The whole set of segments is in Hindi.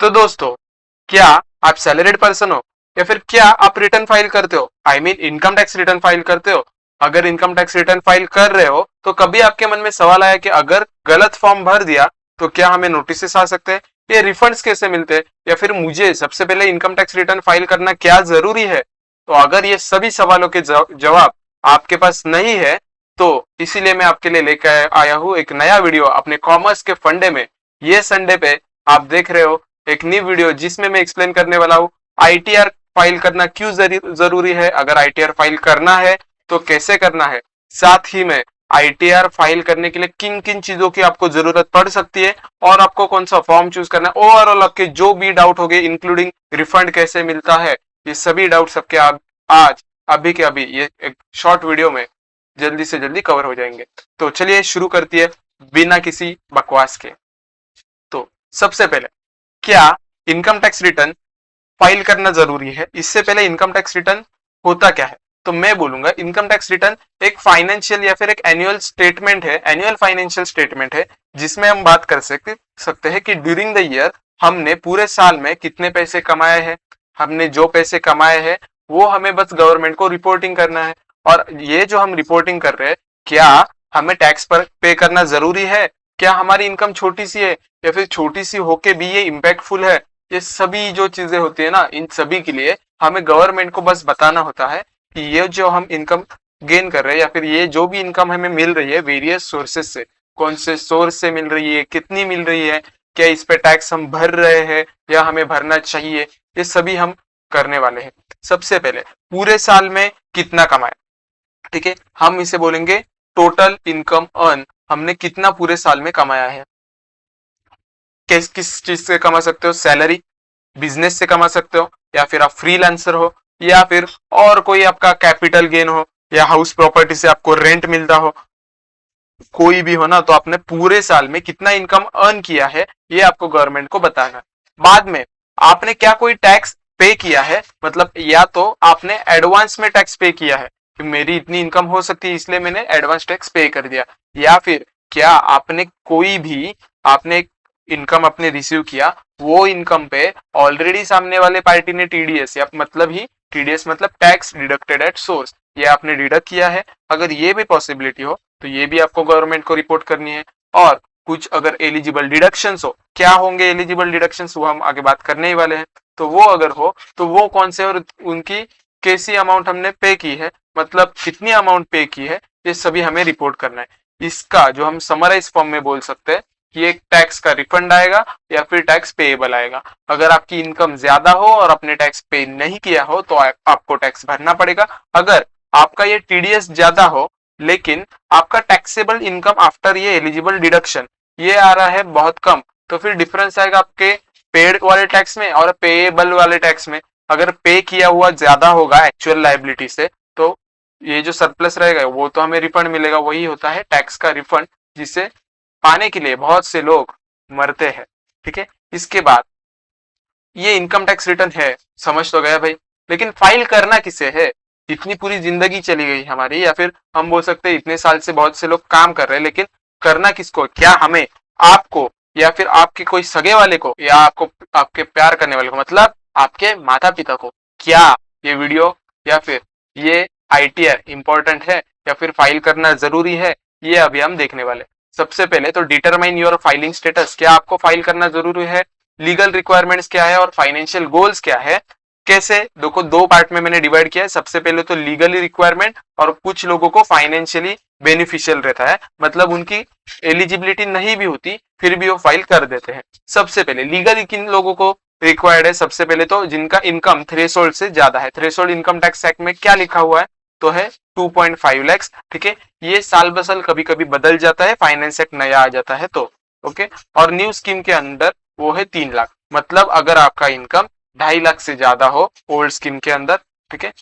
तो दोस्तों, क्या आप सैलरीड पर्सन हो या फिर क्या आप रिटर्न फाइल करते हो? I mean income tax return file करते हो? अगर इनकम टैक्स रिटर्न फाइल कर रहे हो तो कभी आपके मन में सवाल आया कि अगर गलत फॉर्म भर दिया तो क्या हमें नोटिस आ सकते हैं? ये रिफंड्स कैसे मिलते हैं? या फिर मुझे सबसे पहले इनकम टैक्स रिटर्न फाइल करना क्या जरूरी है? तो अगर ये सभी सवालों के जवाब आपके पास नहीं है तो इसीलिए मैं आपके लिए लेकर आया हूँ एक नया वीडियो अपने कॉमर्स के फंडे में। ये संडे पे आप देख रहे हो एक न्यू वीडियो जिसमें मैं एक्सप्लेन करने वाला हूँ आईटीआर फाइल करना क्यों जरूरी है, अगर आईटीआर फाइल करना है तो कैसे करना है, साथ ही में आईटीआर फाइल करने के लिए किन किन चीजों की आपको जरूरत पड़ सकती है और आपको कौन सा फॉर्म चूज करना है। ओवरऑल आपके जो भी डाउट हो गए इंक्लूडिंग रिफंड कैसे मिलता है, ये सभी डाउट सबके आज अभी के अभी ये एक शॉर्ट वीडियो में जल्दी से जल्दी कवर हो जाएंगे। तो चलिए शुरू करती है बिना किसी बकवास के। तो सबसे पहले, क्या इनकम टैक्स रिटर्न फाइल करना जरूरी है? इससे पहले इनकम टैक्स रिटर्न होता क्या है? तो मैं बोलूंगा इनकम टैक्स रिटर्न एक फाइनेंशियल या फिर एक एनुअल स्टेटमेंट है, एनुअल फाइनेंशियल स्टेटमेंट है, जिसमें हम बात कर सकते हैं कि ड्यूरिंग द ईयर हमने पूरे साल में कितने पैसे कमाए हैं। हमने जो पैसे कमाए हैं वो हमें बस गवर्नमेंट को रिपोर्टिंग करना है। और ये जो हम रिपोर्टिंग कर रहे हैं, क्या हमें टैक्स पर पे करना जरूरी है? क्या हमारी इनकम छोटी सी है या फिर छोटी सी होके भी ये इम्पैक्टफुल है? ये सभी जो चीजें होती है ना, इन सभी के लिए हमें गवर्नमेंट को बस बताना होता है कि ये जो हम इनकम गेन कर रहे हैं या फिर ये जो भी इनकम हमें मिल रही है वेरियस सोर्सेस से, कौन से सोर्स से मिल रही है, कितनी मिल रही है, क्या इस पे टैक्स हम भर रहे हैं या हमें भरना चाहिए, ये सभी हम करने वाले हैं। सबसे पहले पूरे साल में कितना कमाया, ठीक है, हम इसे बोलेंगे टोटल इनकम अर्न। हमने कितना पूरे साल में कमाया है? किस किस चीज से कमा सकते हो? सैलरी, बिजनेस से कमा सकते हो, या फिर आप फ्रीलांसर हो, या फिर और कोई आपका कैपिटल गेन हो, या हाउस प्रॉपर्टी से आपको रेंट मिलता हो, कोई भी हो ना, तो आपने पूरे साल में कितना इनकम अर्न किया है ये आपको गवर्नमेंट को बताना है। बाद में आपने क्या कोई टैक्स पे किया है, मतलब या तो आपने एडवांस में टैक्स पे किया है कि मेरी इतनी इनकम हो सकती है इसलिए मैंने एडवांस टैक्स पे कर दिया, या फिर क्या आपने कोई भी आपने इनकम अपने रिसीव किया, वो इनकम पे ऑलरेडी सामने वाले पार्टी ने टीडीएस या मतलब ही टीडीएस मतलब टैक्स डिडक्टेड एट सोर्स, ये आपने डिडक्ट किया है। अगर ये भी पॉसिबिलिटी हो तो ये भी आपको गवर्नमेंट को रिपोर्ट करनी है। और कुछ अगर एलिजिबल डिडक्शंस हो, क्या होंगे एलिजिबल डिडक्शंस वो हम आगे बात करने ही वाले हैं, तो वो अगर हो तो वो कौन से और उनकी कैसी अमाउंट हमने पे की है, मतलब कितनी अमाउंट पे की है, ये सभी हमें रिपोर्ट करना है। इसका जो हम समराइज फॉर्म में बोल सकते हैं कि एक टैक्स का रिफंड आएगा या फिर टैक्स पेएबल आएगा। अगर आपकी इनकम ज्यादा हो और आपने टैक्स पे नहीं किया हो तो आपको टैक्स भरना पड़ेगा। अगर आपका ये टीडीएस ज्यादा हो लेकिन आपका टैक्सेबल इनकम आफ्टर ये एलिजिबल डिडक्शन ये आ रहा है बहुत कम, तो फिर डिफरेंस आएगा आपके पेड वाले टैक्स में और पेएबल वाले टैक्स में। अगर पे किया हुआ ज्यादा होगा एक्चुअल लायबिलिटी से तो ये जो सरप्लस रहेगा वो तो हमें रिफंड मिलेगा, वही होता है टैक्स का रिफंड, जिसे पाने के लिए बहुत से लोग मरते हैं। ठीक है, इसके बाद ये इनकम टैक्स रिटर्न है, समझ तो गया भाई, लेकिन फाइल करना किसे है? इतनी पूरी जिंदगी चली गई हमारी, या फिर हम बोल सकते हैं इतने साल से बहुत से लोग काम कर रहे हैं, लेकिन करना किसको? क्या हमें, आपको, या फिर आपके कोई सगे वाले को, या आपको आपके प्यार करने वाले को, मतलब आपके माता पिता को? क्या ये वीडियो या फिर ये आईटीआर इंपॉर्टेंट है या फिर फाइल करना जरूरी है, ये अभी हम देखने वाले। सबसे पहले तो डिटरमाइन योर फाइलिंग स्टेटस, क्या आपको फाइल करना जरूरी है, लीगल रिक्वायरमेंट्स क्या है और फाइनेंशियल गोल्स क्या है। कैसे, देखो दो पार्ट में मैंने डिवाइड किया है। सबसे पहले तो लीगली रिक्वायरमेंट, और कुछ लोगों को फाइनेंशियली बेनिफिशियल रहता है, मतलब उनकी एलिजिबिलिटी नहीं भी होती फिर भी वो फाइल कर देते हैं। सबसे पहले लीगली किन लोगों को रिक्वायर्ड है? सबसे पहले तो जिनका इनकम थ्रेशोल्ड से ज्यादा है। थ्रेशोल्ड इनकम टैक्स एक्ट में क्या लिखा हुआ है? तो है 2.5 लाख। ठीक है, ये साल ब साल कभी कभी बदल जाता है, फाइनेंस एक्ट नया आ जाता है तो। ओके, और न्यू स्कीम के अंदर वो है 3 लाख, मतलब अगर आपका इनकम 2.5 लाख से ज्यादा हो ओल्ड स्कीम के अंदर, ठीक है,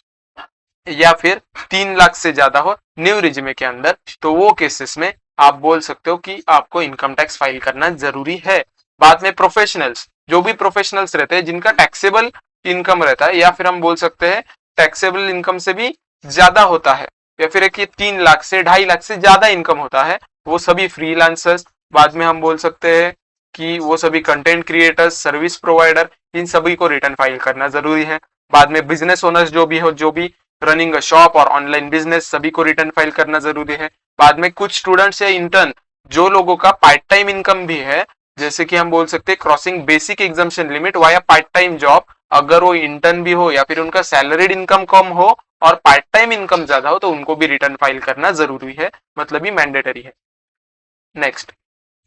या फिर 3 लाख से ज्यादा हो न्यू रिजिमे के अंदर, तो वो केसेस में आप बोल सकते हो कि आपको इनकम टैक्स फाइल करना जरूरी है। बाद में प्रोफेशनल्स, जो भी प्रोफेशनल्स रहते हैं जिनका टैक्सेबल इनकम रहता है, या फिर हम बोल सकते हैं टैक्सेबल इनकम से भी ज्यादा होता है, या फिर एक 3 लाख से 2.5 लाख से ज्यादा इनकम होता है, वो सभी फ्रीलांसर्स। बाद में हम बोल सकते हैं कि वो सभी कंटेंट क्रिएटर्स, सर्विस प्रोवाइडर, इन सभी को रिटर्न फाइल करना जरूरी है। बाद में बिजनेस ओनर्स जो भी हो, जो भी रनिंग अ शॉप और ऑनलाइन बिजनेस, सभी को रिटर्न फाइल करना जरूरी है। बाद में कुछ स्टूडेंट्स या इंटर्न जो लोगों का पार्ट टाइम इनकम भी है, जैसे कि हम बोल सकते हैं crossing basic exemption limit via part time job, अगर वो इंटर्न भी हो या फिर उनका सैलरीड इनकम कम हो और पार्ट टाइम इनकम ज्यादा हो, तो उनको भी रिटर्न फाइल करना जरूरी है, मतलब ये मैंडेटरी है। नेक्स्ट,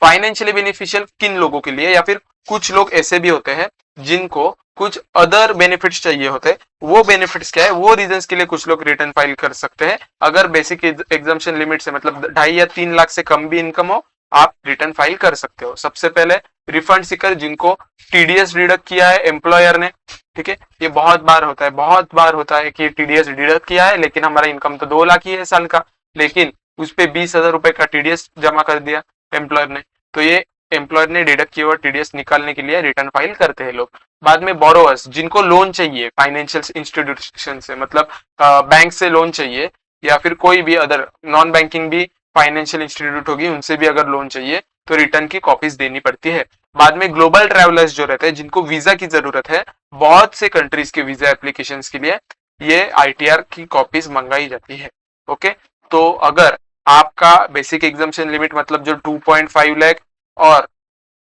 फाइनेंशियली बेनिफिशियल किन लोगों के लिए, या फिर कुछ लोग ऐसे भी होते हैं जिनको कुछ अदर बेनिफिट्स चाहिए होते हैं, वो बेनिफिट्स क्या है, वो रीजंस के लिए कुछ लोग रिटर्न फाइल कर सकते हैं। अगर बेसिक एग्जाम्शन लिमिट से मतलब 2.5 या 3 लाख से कम भी इनकम हो, आप रिटर्न फाइल कर सकते हो। सबसे पहले रिफंड सीकर, जिनको टीडीएस डिडक्ट किया है एम्प्लॉयर ने, ठीक है, ये बहुत बार होता है, बहुत बार होता है कि टीडीएस डिडक्ट किया है लेकिन हमारा इनकम तो 2 लाख ही है साल का, लेकिन उस पे 20,000 रुपए का टीडीएस जमा कर दिया एम्प्लॉयर ने, तो ये एम्प्लॉयर ने डिडक्ट किया हुआ टीडीएस निकालने के लिए रिटर्न फाइल करते हैं लोग। बाद में बोरोवर्स, जिनको लोन चाहिए फाइनेंशियल इंस्टीट्यूशन से, मतलब बैंक से लोन चाहिए या फिर कोई भी अदर नॉन बैंकिंग भी फाइनेंशियल इंस्टीट्यूट होगी, उनसे भी अगर लोन चाहिए तो रिटर्न की कॉपीज देनी पड़ती है। बाद में ग्लोबल ट्रैवलर्स जो रहते हैं, जिनको वीजा की जरूरत है बहुत से कंट्रीज के वीजा एप्लीकेशन के लिए, ये आईटीआर की कॉपीज मंगाई जाती है। ओके, तो अगर आपका बेसिक एग्जाम्शन लिमिट मतलब जो 2.5 लाख और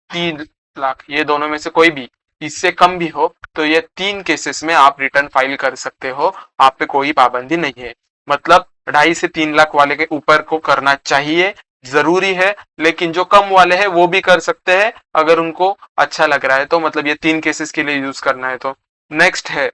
3 लाख, ये दोनों में से कोई भी इससे कम भी हो, तो ये 3 केसेस में आप रिटर्न फाइल कर सकते हो, आप पे कोई पाबंदी नहीं है। मतलब 2.5 से 3 लाख वाले के ऊपर को करना चाहिए, जरूरी है, लेकिन जो कम वाले हैं वो भी कर सकते हैं अगर उनको अच्छा लग रहा है तो, मतलब ये 3 केसेस के लिए यूज करना है तो। नेक्स्ट है,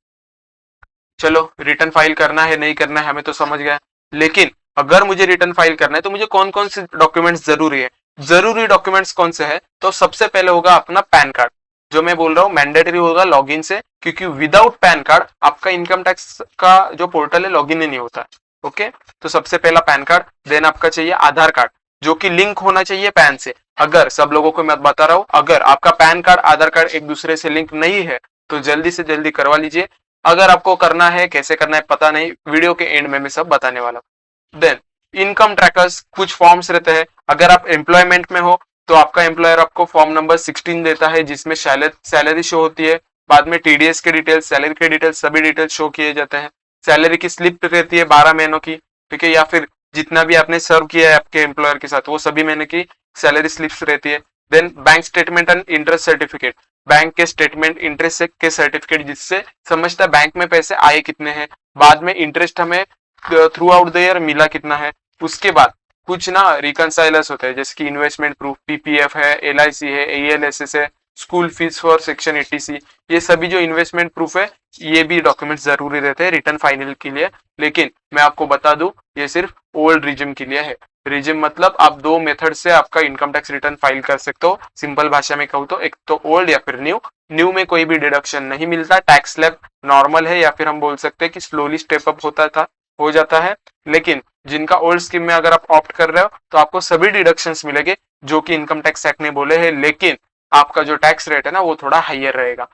चलो रिटर्न फाइल करना है नहीं करना है हमें तो समझ गया, लेकिन अगर मुझे रिटर्न फाइल करना है तो मुझे कौन कौन से डॉक्यूमेंट्स जरूरी है। जरूरी डॉक्यूमेंट्स कौन से है, तो सबसे पहले होगा अपना पैन कार्ड, जो मैं बोल रहा हूँ मैंडेटरी होगा लॉगिन से, क्योंकि विदाउट पैन कार्ड आपका इनकम टैक्स का जो पोर्टल है लॉगिन ही नहीं होता। ओके, तो सबसे पहला पैन कार्ड, देन आपका चाहिए आधार कार्ड, जो कि लिंक होना चाहिए पैन से। अगर सब लोगों को मैं बता रहा हूँ, अगर आपका पैन कार्ड आधार कार्ड एक दूसरे से लिंक नहीं है तो जल्दी से जल्दी करवा लीजिए। अगर आपको करना है, कैसे करना है पता नहीं, वीडियो के एंड में मैं सब बताने वाला हूँ। देन इनकम ट्रैकर्स, कुछ फॉर्म्स रहते हैं, अगर आप एम्प्लॉयमेंट में हो तो आपका एम्प्लॉयर आपको फॉर्म नंबर 16 देता है, जिसमें सैलरी शो होती है। बाद में टीडीएस के डिटेल्स, सैलरी के डिटेल्स, सभी डिटेल्स शो किए जाते हैं। सैलरी की स्लिप रहती है 12 महीनों की, ठीक है, या फिर जितना भी आपने सर्व किया है आपके एम्प्लॉयर के साथ वो सभी महीने की सैलरी स्लिप्स रहती है। Then bank statement and interest certificate, bank के स्टेटमेंट इंटरेस्ट के सर्टिफिकेट, जिससे समझता है बैंक में पैसे आए कितने हैं, बाद में इंटरेस्ट हमें थ्रू आउट द ईयर मिला कितना है। उसके बाद कुछ ना रिकनसाइलर्स होते हैं, जैसे कि इन्वेस्टमेंट प्रूफ, पीपीएफ है, एलआईसी है, एएलएसएस है, school fees for section 80C, ये सभी जो इन्वेस्टमेंट प्रूफ है ये भी डॉक्यूमेंट्स जरूरी रहते हैं रिटर्न फाइनल के लिए। लेकिन मैं आपको बता दूं, ये सिर्फ ओल्ड रिजिम के लिए है। रिजिम मतलब आप 2 मेथड से आपका इनकम टैक्स रिटर्न फाइल कर सकते हो, सिंपल भाषा में कहूँ तो, एक तो ओल्ड या फिर न्यू। न्यू में कोई भी डिडक्शन नहीं मिलता, टैक्स स्लैब नॉर्मल है, या फिर हम बोल सकते हैं कि स्लोली स्टेप अप हो जाता है। लेकिन जिनका ओल्ड स्कीम में अगर आप ऑप्ट कर रहे हो तो आपको सभी डिडक्शंस मिलेंगे जो कि इनकम टैक्स एक्ट ने बोले हैं, लेकिन आपका जो टैक्स रेट है ना वो थोड़ा हाइयर रहेगा।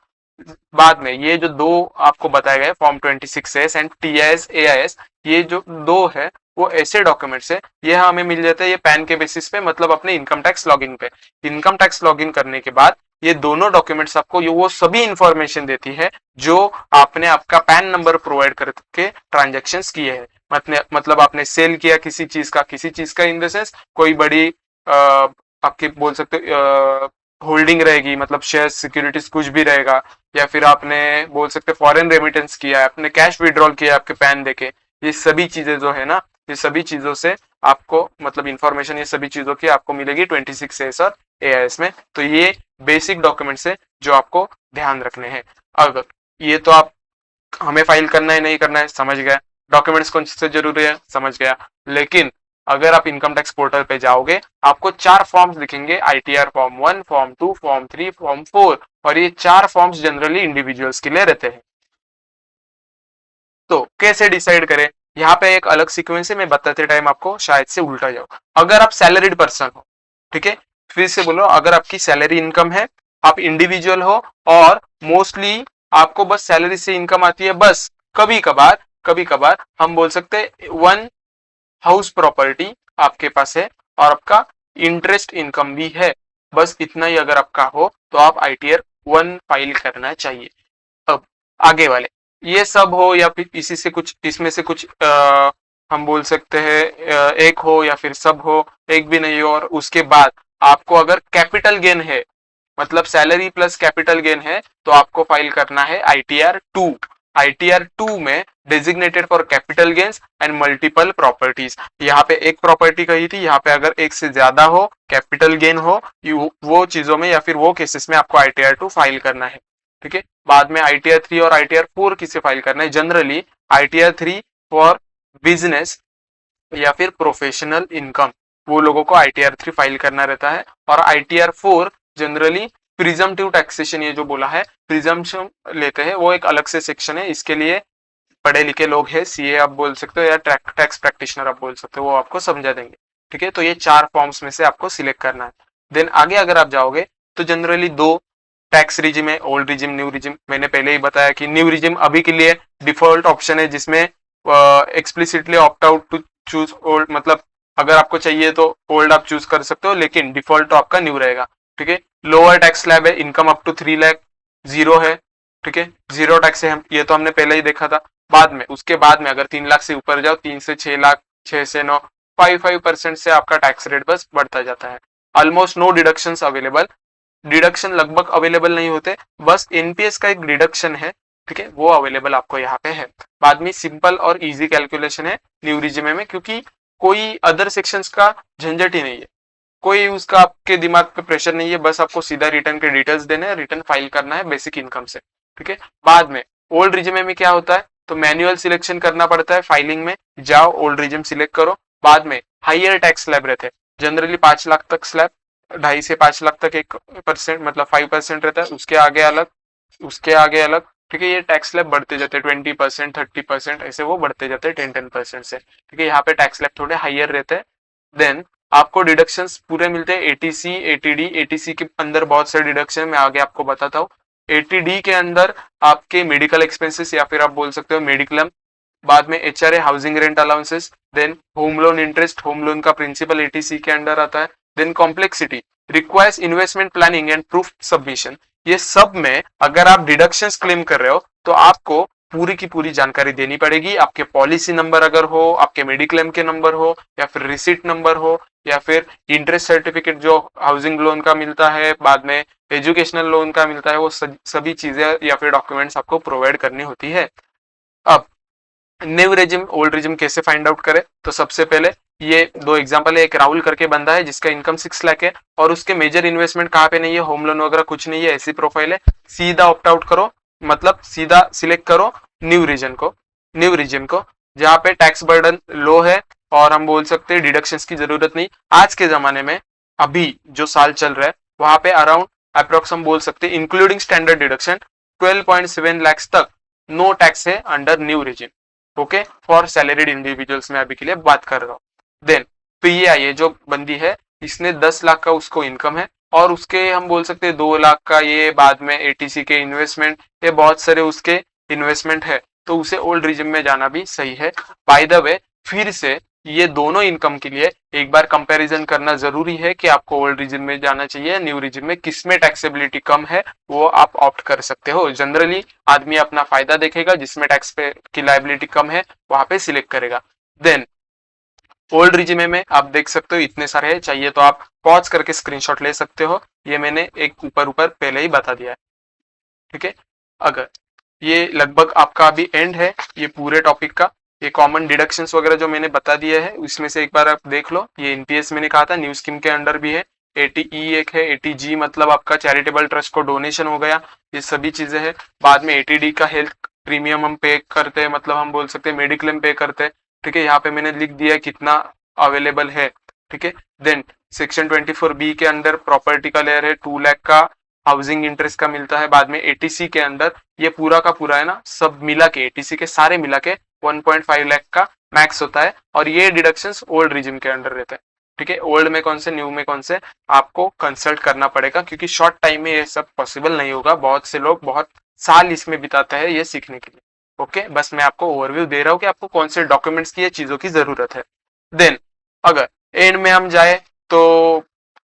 बाद में ये जो दो आपको बताए गए form 26S and TIS AIS, ये जो दो है वो ऐसे डॉक्यूमेंट्स है, ये हमें मिल जाते हैं ये पैन के बेसिस पे, मतलब अपने इनकम टैक्स लॉगिन पे। इनकम टैक्स लॉगिन करने के बाद ये दोनों डॉक्यूमेंट्स आपको ये वो सभी इंफॉर्मेशन देती है जो आपने आपका पैन नंबर प्रोवाइड करके ट्रांजेक्शन्स किए हैं। मतलब आपने सेल किया किसी चीज का इन द सेंस कोई बड़ी आपके बोल सकते होल्डिंग रहेगी, मतलब शेयर सिक्योरिटीज कुछ भी रहेगा, या फिर आपने बोल सकते फॉरेन रेमिटेंस किया है, आपने कैश विड्रॉल किया है आपके पैन देके, ये सभी चीजें जो है ना, ये सभी चीजों से आपको मतलब इंफॉर्मेशन ये सभी चीजों की आपको मिलेगी 26S और एआईएस में। तो ये बेसिक डॉक्यूमेंट्स है जो आपको ध्यान रखने हैं। अगर ये तो आप हमें फाइल करना है नहीं करना है समझ गया, डॉक्यूमेंट्स कौन से जरूरी है समझ गया। लेकिन अगर आप इनकम टैक्स पोर्टल पे जाओगे आपको 4 फॉर्म्स दिखेंगे, ITR form 1, form 2, form 3, form 4, और ये 4 फॉर्म्स जनरली इंडिविजुअल्स के लिए रहते हैं। तो कैसे डिसाइड करें, यहाँ पे एक अलग सीक्वेंस है, मैं बताते टाइम आपको शायद से उल्टा जाओ। अगर आप सैलरीड पर्सन हो, ठीक है, फिर से बोलो, अगर आपकी सैलरी इनकम है, आप इंडिविजुअल हो और मोस्टली आपको बस सैलरी से इनकम आती है, बस कभी कभार हम बोल सकते हैं 1 हाउस प्रॉपर्टी आपके पास है और आपका इंटरेस्ट इनकम भी है, बस इतना ही अगर आपका हो तो आप ITR 1 फाइल करना चाहिए। अब आगे वाले ये सब हो या फिर इसी से कुछ इसमें से कुछ हम बोल सकते हैं एक हो या फिर सब हो, एक भी नहीं हो, और उसके बाद आपको अगर कैपिटल गेन है मतलब सैलरी प्लस कैपिटल गेन है तो आपको फाइल करना है ITR 2। ITR 2 में designated for capital gains and multiple properties. यहाँ पे एक प्रॉपर्टी कही थी, यहाँ पे अगर एक से ज्यादा हो, कैपिटल गेन हो, वो चीजों में या फिर वो केसेस में आपको ITR 2 फाइल करना है। ठीक है, बाद में ITR 3 और ITR 4 किसे फाइल करना है? जनरली ITR 3 फॉर बिजनेस या फिर प्रोफेशनल इनकम, वो लोगों को ITR 3 फाइल करना रहता है। और ITR 4 जनरली प्रिजम्पटिव टैक्सेशन, ये जो बोला है प्रिजम्पशन लेते हैं, वो एक अलग से सेक्शन है, इसके लिए पढ़े लिखे लोग हैं, CA आप बोल सकते हो या टैक्स प्रैक्टिशनर आप बोल सकते हो, वो आपको समझा देंगे। ठीक है, तो ये 4 फॉर्म्स में से आपको सिलेक्ट करना है। देन आगे अगर आप जाओगे तो जनरली 2 टैक्स रिजिम है, ओल्ड रिजिम, न्यू रिजिम। मैंने पहले ही बताया कि न्यू रिजिम अभी के लिए डिफॉल्ट ऑप्शन है, जिसमें explicitly opt out to choose old, मतलब अगर आपको चाहिए तो ओल्ड आप चूज कर सकते हो, लेकिन डिफॉल्ट तो आपका न्यू रहेगा। ठीक है, लोअर टैक्स स्लैब है, income up to 3 lakh zero है। ठीक है, जीरो टैक्स है, हम ये तो हमने पहले ही देखा था। बाद में उसके बाद में अगर 3 लाख से ऊपर जाओ, 3 से 6 लाख, 6 से 9, 5% से आपका टैक्स रेट बस बढ़ता जाता है। Almost no deduction available, deduction लगभग अवेलेबल नहीं होते, बस एनपीएस का एक डिडक्शन है। ठीक है, वो अवेलेबल आपको यहाँ पे है। बाद में सिंपल और इजी कैलकुलेशन है न्यू रिज्यूमे में, क्योंकि कोई अदर सेक्शंस का झंझट ही नहीं है, कोई उसका आपके दिमाग पे प्रेशर नहीं है, बस आपको सीधा रिटर्न के डिटेल्स देने हैं, रिटर्न फाइल करना है बेसिक इनकम से। ठीक है, बाद में ओल्ड रिज्यूमे में क्या होता है, तो मैनुअल सिलेक्शन करना पड़ता है, फाइलिंग में जाओ ओल्ड रिज्यूम सिलेक्ट करो। बाद में हाइयर टैक्स स्लैब रहते हैं, जनरली 5 लाख तक स्लैब, 2.5 से 5 लाख तक 1% मतलब 5% रहता है, उसके आगे अलग, उसके आगे अलग। ठीक है, ये टैक्स स्लैब बढ़ते जाते हैं, 20%, 30%, ऐसे वो बढ़ते जाते हैं 10% से। ठीक है, यहाँ पे टैक्स स्लैब थोड़े हाइयर रहते हैं। देन आपको डिडक्शंस पूरे मिलते हैं, एटीसी, एटीडी। एटीसी के अंदर बहुत सारे डिडक्शन मैं आगे आपको बताता हूँ। एटीडी के अंदर आपके मेडिकल एक्सपेंसेस या फिर आप बोल सकते हो मेडिक्लेम। बाद में HRA, housing rent allowances. Then home loan interest, home loan का प्रिंसिपल एटीसी के अंडर आता है। Then complexity, requires investment planning and proof submission. ये सब में अगर आप डिडक्शंस क्लेम कर रहे हो तो आपको पूरी की पूरी जानकारी देनी पड़ेगी। आपके पॉलिसी नंबर अगर हो, आपके मेडिक्लेम के नंबर हो, या फिर रिसीट नंबर हो, या फिर इंटरेस्ट सर्टिफिकेट जो हाउसिंग लोन का मिलता है, बाद में एजुकेशनल लोन का मिलता है, वो सभी चीजें या फिर डॉक्यूमेंट्स आपको प्रोवाइड करनी होती है। अब न्यू रिजिम ओल्ड रिजिम कैसे फाइंड आउट करें, तो सबसे पहले ये 2 एग्जांपल है। एक राहुल करके बंदा है जिसका इनकम 6 लाख है और उसके मेजर इन्वेस्टमेंट कहाँ पे नहीं है, होम लोन वगैरह कुछ नहीं है, ऐसी प्रोफाइल है। सीधा ऑप्ट आउट करो, मतलब सीधा सिलेक्ट करो न्यू रीजन को, न्यू रीजन को, जहाँ पे टैक्स बर्डन लो है और हम बोल सकते हैं डिडक्शंस की जरूरत नहीं। आज के जमाने में अभी जो साल चल रहा है वहां पे अराउंड अप्रोक्स हम बोल सकते हैं इंक्लूडिंग स्टैंडर्ड डिडक्शन 12.7 लाख तक नो टैक्स है under new regime. Okay, for salaried individuals में अभी के लिए बात कर रहा हूँ। देन PAI, ये जो बंदी है इसने 10 लाख का उसको इनकम है और उसके हम बोल सकते हैं 2 लाख का ये बाद में ATC के इन्वेस्टमेंट, ये बहुत सारे उसके इन्वेस्टमेंट है, तो उसे ओल्ड रिजिम में जाना भी सही है। बाय द वे, फिर से ये दोनों इनकम के लिए एक बार कंपैरिजन करना जरूरी है कि आपको ओल्ड रिजिम में जाना चाहिए, न्यू रिजिम में, किसमें टैक्सेबिलिटी कम है वो आप ऑप्ट कर सकते हो। जनरली आदमी अपना फायदा देखेगा, जिसमें टैक्स पे की लाइबिलिटी कम है वहां पे सिलेक्ट करेगा। देन ओल्ड रिजिमे में आप देख सकते हो इतने सारे हैं, चाहिए तो आप पॉज करके स्क्रीनशॉट ले सकते हो, ये मैंने एक ऊपर ऊपर पहले ही बता दिया है। ठीक है, अगर ये लगभग आपका अभी एंड है ये पूरे टॉपिक का, ये कॉमन डिडक्शंस वगैरह जो मैंने बता दिया है उसमें से एक बार आप देख लो। ये एनपीएस मैंने कहा था न्यू स्कीम के अंडर भी है, ATE एक है, ATG मतलब आपका चैरिटेबल ट्रस्ट को डोनेशन हो गया, ये सभी चीजें हैं। बाद में ATD का हेल्थ प्रीमियम हम पे करते हैं, मतलब हम बोल सकते हैं मेडिक्लेम पे करते हैं। ठीक है, यहाँ पे मैंने लिख दिया कितना अवेलेबल है। ठीक है, देन सेक्शन 24B के अंदर प्रॉपर्टी का लेयर है, 2 लाख का हाउसिंग इंटरेस्ट का मिलता है। बाद में ATC के अंदर ये पूरा का पूरा है ना, सब मिला के ATC के सारे मिला के 1.5 लाख का मैक्स होता है, और ये डिडक्शंस ओल्ड रिजिम के अंडर रहते हैं। ठीक है, ओल्ड में कौन से, न्यू में कौन से, आपको कंसल्ट करना पड़ेगा, क्योंकि शॉर्ट टाइम में ये सब पॉसिबल नहीं होगा, बहुत से लोग बहुत साल इसमें बिताते हैं ये सीखने के लिए। ओके, बस मैं आपको ओवरव्यू दे रहा हूँ कि आपको कौन से डॉक्यूमेंट्स की ये चीजों की जरूरत है। देन अगर एंड में हम जाए तो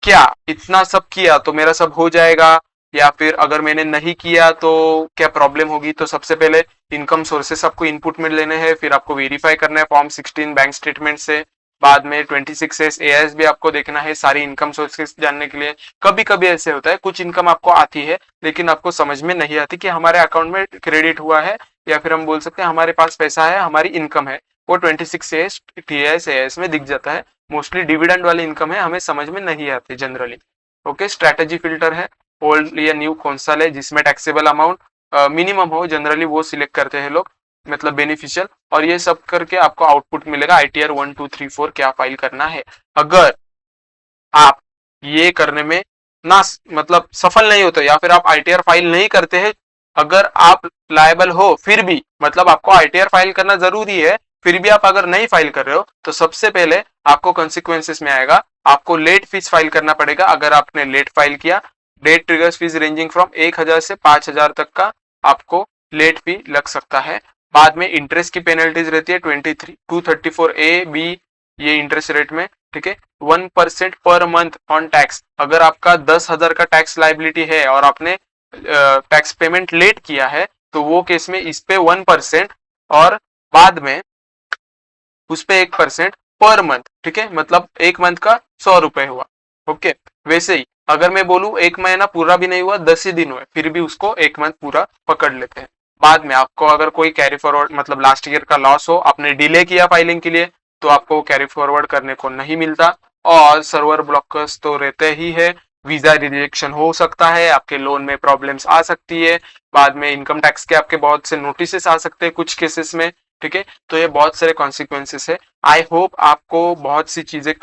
क्या इतना सब किया तो मेरा सब हो जाएगा, या फिर अगर मैंने नहीं किया तो क्या प्रॉब्लम होगी। तो सबसे पहले इनकम सोर्सेस आपको इनपुट में लेने हैं, फिर आपको वेरीफाई करना है फॉर्म 16 बैंक स्टेटमेंट से, बाद में 26S एएस भी आपको देखना है सारी इनकम सोर्सेस जानने के लिए। कभी कभी ऐसे होता है कुछ इनकम आपको आती है लेकिन आपको समझ में नहीं आती कि हमारे अकाउंट में क्रेडिट हुआ है, या फिर हम बोल सकते हैं हमारे पास पैसा है, हमारी इनकम है, वो 26S टीएस एएस में दिख जाता है। मोस्टली डिविडेंड वाली इनकम है, हमें समझ में नहीं आती जनरली। ओके, स्ट्रैटेजी फिल्टर है, ओल्ड या न्यू कौन सा ले जिसमें टैक्सेबल अमाउंट मिनिमम हो, जनरली वो सिलेक्ट करते हैं लोग, मतलब बेनिफिशियल। और ये सब करके आपको आउटपुट मिलेगा आईटीआर 1 2 3 4 क्या फाइल करना है। अगर आप ये करने में ना मतलब सफल नहीं होते, या फिर आप आईटीआर फाइल नहीं करते हैं, अगर आप लायबल हो फिर भी, मतलब आपको आईटीआर फाइल करना जरूरी है, फिर भी आप अगर नहीं फाइल कर रहे हो तो सबसे पहले आपको कॉन्सिक्वेंसेस में आएगा, आपको लेट फीस फाइल करना पड़ेगा। अगर आपने लेट फाइल किया, date triggers fees ranging from 1000 से 5000 तक का आपको लेट फी लग सकता है। बाद में इंटरेस्ट की पेनल्टीज रहती है 234A B, ये इंटरेस्ट रेट में, ठीक है। 1% पर मंथ ऑन टैक्स, अगर आपका 10,000 का टैक्स लाइबिलिटी है और आपने टैक्स पेमेंट लेट किया है तो वो केस में इस पे 1% और बाद में उस पे 1% पर मंथ, ठीक है, मतलब एक मंथ का 100 रुपए हुआ। ओके, वैसे ही अगर मैं बोलूं एक महीना पूरा भी नहीं हुआ, 10 ही दिन हुए, फिर भी उसको एक मंथ पूरा पकड़ लेते हैं। बाद में आपको अगर कोई कैरी फॉरवर्ड मतलब लास्ट ईयर का लॉस हो, आपने डिले किया फाइलिंग के लिए, तो आपको कैरी फॉरवर्ड करने को नहीं मिलता। और सर्वर ब्लॉकर्स तो रहते ही है, वीजा रिजेक्शन हो सकता है, आपके लोन में प्रॉब्लम्स आ सकती है, बाद में इनकम टैक्स के आपके बहुत से नोटिस आ सकते हैं कुछ केसेस में, ठीक है। तो ये बहुत सारे कॉन्सिक्वेंसेस है। आई होप आपको बहुत सी चीजें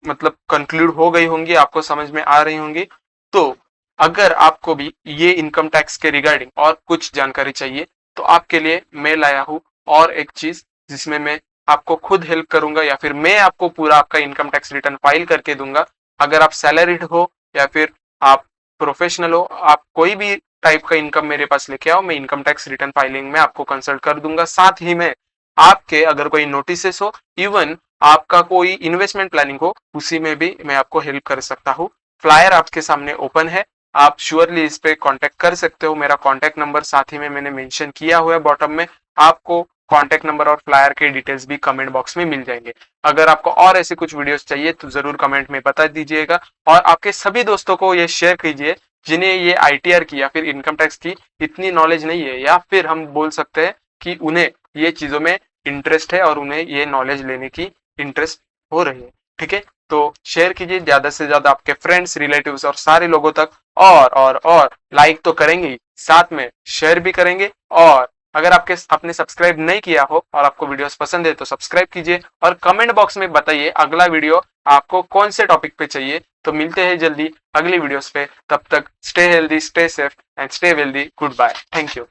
मतलब कंक्लूड हो गई होंगी, आपको समझ में आ रही होंगी। तो अगर आपको भी ये इनकम टैक्स के रिगार्डिंग और कुछ जानकारी चाहिए तो आपके लिए मैं लाया हूं और एक चीज, जिसमें मैं आपको खुद हेल्प करूंगा, या फिर मैं आपको पूरा आपका इनकम टैक्स रिटर्न फाइल करके दूंगा। अगर आप सैलरीड हो या फिर आप प्रोफेशनल हो, आप कोई भी टाइप का इनकम मेरे पास लेके आओ, मैं इनकम टैक्स रिटर्न फाइलिंग में आपको कंसल्ट कर दूंगा। साथ ही में आपके अगर कोई नोटिस हो, इवन आपका कोई इन्वेस्टमेंट प्लानिंग हो, उसी में भी मैं आपको हेल्प कर सकता हूँ। फ्लायर आपके सामने ओपन है, आप श्योरली इस पे कांटेक्ट कर सकते हो। मेरा कांटेक्ट नंबर साथ ही में मैंने मेंशन किया हुआ है बॉटम में, आपको कांटेक्ट नंबर और फ्लायर के डिटेल्स भी कमेंट बॉक्स में मिल जाएंगे। अगर आपको और ऐसे कुछ वीडियोस चाहिए तो जरूर कमेंट में बता दीजिएगा, और आपके सभी दोस्तों को ये शेयर कीजिए जिन्हें ये आईटीआर की या फिर इनकम टैक्स की इतनी नॉलेज नहीं है, या फिर हम बोल सकते हैं कि उन्हें ये चीजों में इंटरेस्ट है और उन्हें ये नॉलेज लेने की इंटरेस्ट हो रही है, ठीक है। तो शेयर कीजिए ज्यादा से ज्यादा आपके फ्रेंड्स, रिलेटिव्स और सारे लोगों तक, और लाइक तो करेंगे ही, साथ में शेयर भी करेंगे। और अगर आपने सब्सक्राइब नहीं किया हो और आपको वीडियोस पसंद है तो सब्सक्राइब कीजिए, और कमेंट बॉक्स में बताइए अगला वीडियो आपको कौन से टॉपिक पे चाहिए। तो मिलते हैं जल्दी अगली वीडियोस पे, तब तक stay healthy, stay safe and stay wealthy. Goodbye, thank you.